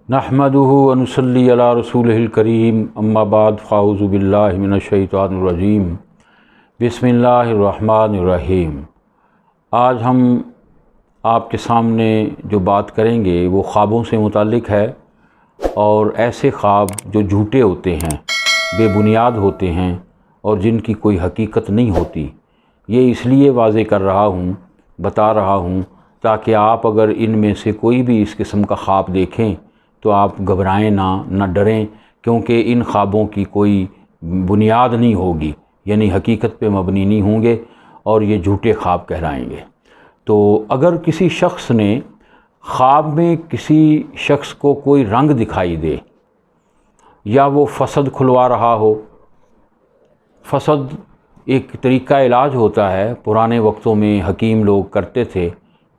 नहमदुहु व नुसल्ली अला रसूलिहिल करीम अम्मा बाद फ़ाऊज़ु बिल्लाहि मिनश्शैतानिर रजीम बिस्मिल्लाहिर्रहमानिर्रहीम। आज हम आपके सामने जो बात करेंगे वो ख्वाबों से मुताल्लिक़ है, और ऐसे ख्वाब जो झूठे होते हैं, बेबुनियाद होते हैं और जिनकी कोई हकीकत नहीं होती। ये इसलिए वाज़े कर रहा हूँ, बता रहा हूँ, ताकि आप अगर इनमें से कोई भी इस किस्म का ख्वाब देखें तो आप घबराएं ना, न डरें, क्योंकि इन ख्वाबों की कोई बुनियाद नहीं होगी, यानी हकीकत पे मबनी नहीं होंगे और ये झूठे ख्वाब कहलाएंगे। तो अगर किसी शख्स ने ख्वाब में किसी शख्स को कोई रंग दिखाई दे, या वो फसद खुलवा रहा हो, फसद एक तरीक़ा इलाज होता है, पुराने वक्तों में हकीम लोग करते थे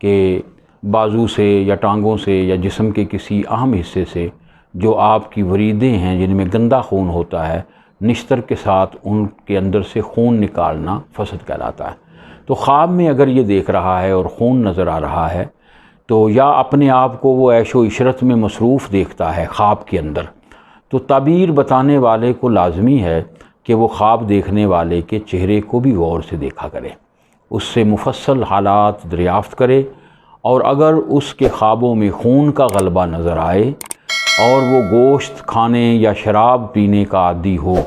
कि बाजू से या टांगों से या जिस्म के किसी अहम हिस्से से जो आपकी वरीदें हैं जिनमें गंदा खून होता है, निश्तर के साथ उनके अंदर से खून निकालना फसद कहलाता है। तो ख्वाब में अगर ये देख रहा है और खून नज़र आ रहा है, तो या अपने आप को वो ऐशो इशरत में मसरूफ़ देखता है ख्वाब के अंदर, तो ताबीर बताने वाले को लाजमी है कि वो ख्वाब देखने वाले के चेहरे को भी गौर से देखा करे, उससे मुफस्सल हालात दरियाफ़्त करे, और अगर उसके ख्वाबों में खून का गलबा नज़र आए और वो गोश्त खाने या शराब पीने का आदी हो,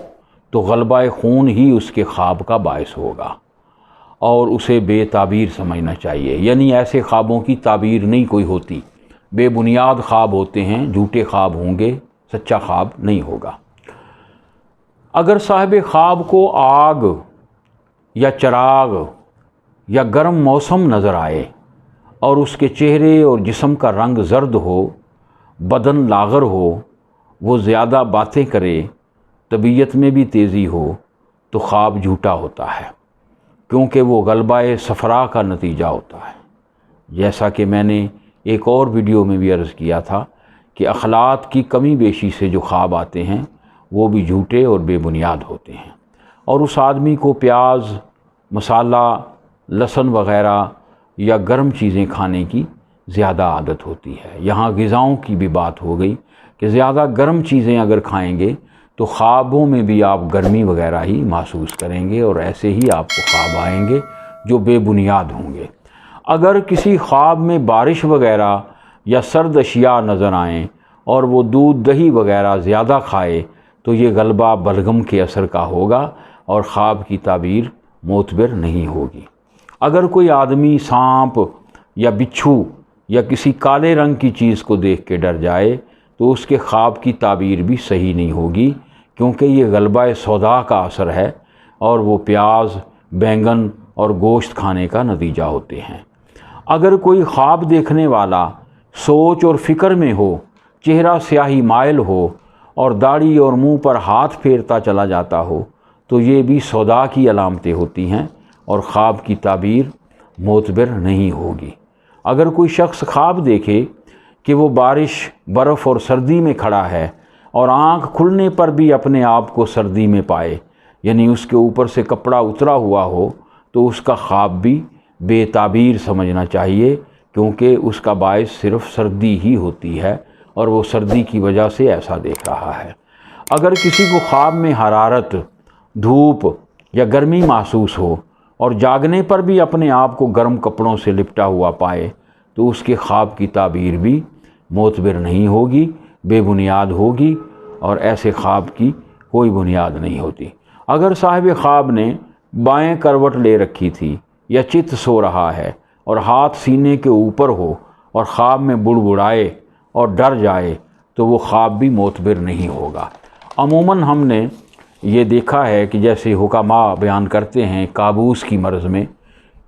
तो गलबा खून ही उसके ख्वाब का बायस होगा और उसे बेताबीर समझना चाहिए। यानी ऐसे ख्वाबों की ताबीर नहीं कोई होती, बेबुनियाद ख्वाब होते हैं, झूठे ख्वाब होंगे, सच्चा ख्वाब नहीं होगा। अगर साहिब ख्वाब को आग या चराग या गर्म मौसम नज़र आए और उसके चेहरे और जिस्म का रंग ज़र्द हो, बदन लागर हो, वो ज़्यादा बातें करे, तबीयत में भी तेज़ी हो, तो ख्वाब झूठा होता है, क्योंकि वो गलबाए सफ़रा का नतीजा होता है। जैसा कि मैंने एक और वीडियो में भी अर्ज़ किया था कि अखलात की कमी बेशी से जो ख्वाब आते हैं वो भी झूठे और बेबुनियाद होते हैं, और उस आदमी को प्याज, मसाला, लहसुन वग़ैरह या गर्म चीज़ें खाने की ज़्यादा आदत होती है। यहाँ ग़िज़ाओं की भी बात हो गई कि ज़्यादा गर्म चीज़ें अगर खाएंगे तो ख्वाबों में भी आप गर्मी वग़ैरह ही महसूस करेंगे, और ऐसे ही आपको ख्वाब आएंगे जो बेबुनियाद होंगे। अगर किसी ख्वाब में बारिश वग़ैरह या सर्द अशिया नज़र आएँ और वो दूध दही वग़ैरह ज़्यादा खाए, तो ये गलबा बलगम के असर का होगा और ख्वाब की ताबीर मोतबर नहीं होगी। अगर कोई आदमी सांप या बिच्छू या किसी काले रंग की चीज़ को देख के डर जाए, तो उसके ख्वाब की ताबीर भी सही नहीं होगी, क्योंकि ये गलबा सौदा का असर है और वो प्याज, बैंगन और गोश्त खाने का नतीजा होते हैं। अगर कोई ख्वाब देखने वाला सोच और फ़िक्र में हो, चेहरा स्याही माइल हो और दाढ़ी और मुंह पर हाथ फेरता चला जाता हो, तो ये भी सौदा की अलामतें होती हैं और ख्वाब की ताबीर मोतबर नहीं होगी। अगर कोई शख्स ख्वाब देखे कि वो बारिश, बर्फ़ और सर्दी में खड़ा है और आँख खुलने पर भी अपने आप को सर्दी में पाए, यानी उसके ऊपर से कपड़ा उतरा हुआ हो, तो उसका ख्वाब भी बेताबीर समझना चाहिए, क्योंकि उसका बायस सिर्फ़ सर्दी ही होती है और वो सर्दी की वजह से ऐसा देख रहा है। अगर किसी को ख्वाब में हरारत, धूप या गर्मी महसूस हो और जागने पर भी अपने आप को गर्म कपड़ों से लिपटा हुआ पाए, तो उसके ख्वाब की ताबीर भी मोतबर नहीं होगी, बेबुनियाद होगी, और ऐसे ख्वाब की कोई बुनियाद नहीं होती। अगर साहिब ख्वाब ने बाएं करवट ले रखी थी या चित सो रहा है और हाथ सीने के ऊपर हो और ख्वाब में बुड़बुड़ाए और डर जाए, तो वो ख्वाब भी मोतबर नहीं होगा। अमूमन हमने ये देखा है कि जैसे हुकामा बयान करते हैं काबूस की मर्ज़ में,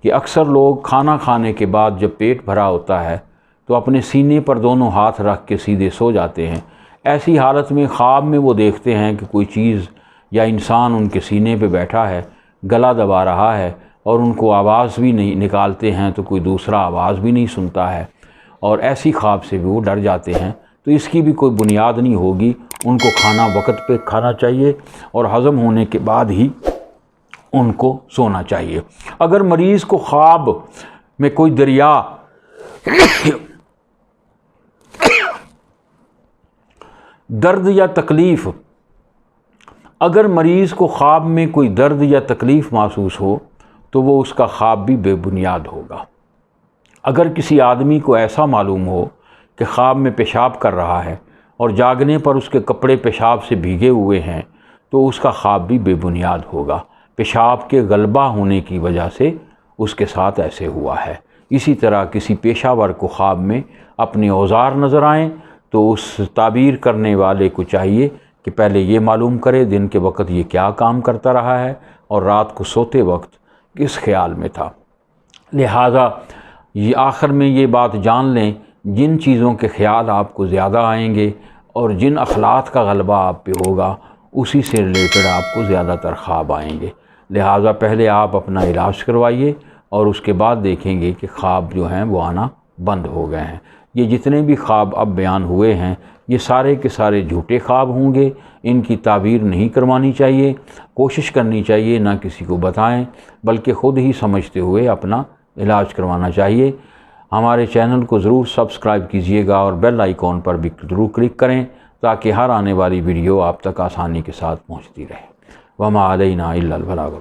कि अक्सर लोग खाना खाने के बाद जब पेट भरा होता है तो अपने सीने पर दोनों हाथ रख के सीधे सो जाते हैं। ऐसी हालत में ख्वाब में वो देखते हैं कि कोई चीज़ या इंसान उनके सीने पे बैठा है, गला दबा रहा है, और उनको आवाज़ भी नहीं निकालते हैं तो कोई दूसरा आवाज़ भी नहीं सुनता है, और ऐसी ख्वाब से भी वो डर जाते हैं। तो इसकी भी कोई बुनियाद नहीं होगी। उनको खाना वक्त पे खाना चाहिए और हज़म होने के बाद ही उनको सोना चाहिए। अगर मरीज़ को ख्वाब में कोई दरिया درد یا تکلیف، اگر مریض کو خواب میں کوئی درد یا تکلیف محسوس ہو تو وہ اس کا خواب بھی بے بنیاد ہوگا۔ اگر کسی آدمی کو ایسا معلوم ہو کہ خواب میں پیشاب کر رہا ہے اور جاگنے پر اس کے کپڑے پیشاب سے بھیگے ہوئے ہیں تو اس کا خواب بھی بے بنیاد ہوگا، پیشاب کے غلبہ ہونے کی وجہ سے اس کے ساتھ ایسے ہوا ہے۔ اسی طرح کسی پیشہ ور کو خواب میں اپنے اوزار نظر آئیں تو اس تعبیر کرنے والے کو چاہیے کہ پہلے یہ معلوم کرے دن کے وقت یہ کیا کام کرتا رہا ہے اور رات کو سوتے وقت کس خیال میں تھا۔ لہٰذا یہ آخر میں یہ بات جان لیں، جن چیزوں کے خیال آپ کو زیادہ آئیں گے اور جن اخلاق کا غلبہ آپ پہ ہوگا اسی سے ریلیٹڈ آپ کو زیادہ تر خواب آئیں گے۔ لہٰذا پہلے آپ اپنا علاج کروائیے اور اس کے بعد دیکھیں گے کہ خواب جو ہیں وہ آنا بند ہو گئے ہیں۔ یہ جتنے بھی خواب اب بیان ہوئے ہیں یہ سارے کے سارے جھوٹے خواب ہوں گے، ان کی تعبیر نہیں کروانی چاہیے، کوشش کرنی چاہیے نہ کسی کو بتائیں بلکہ خود ہی سمجھتے ہوئے اپنا علاج کروانا چاہیے۔ ہمارے چینل کو ضرور سبسکرائب کیجئے گا اور بیل آئیکن پر بھی ضرور کلک کریں تاکہ ہر آنے والی ویڈیو آپ تک آسانی کے ساتھ پہنچتی رہے۔ وما علینا الا البلاغ۔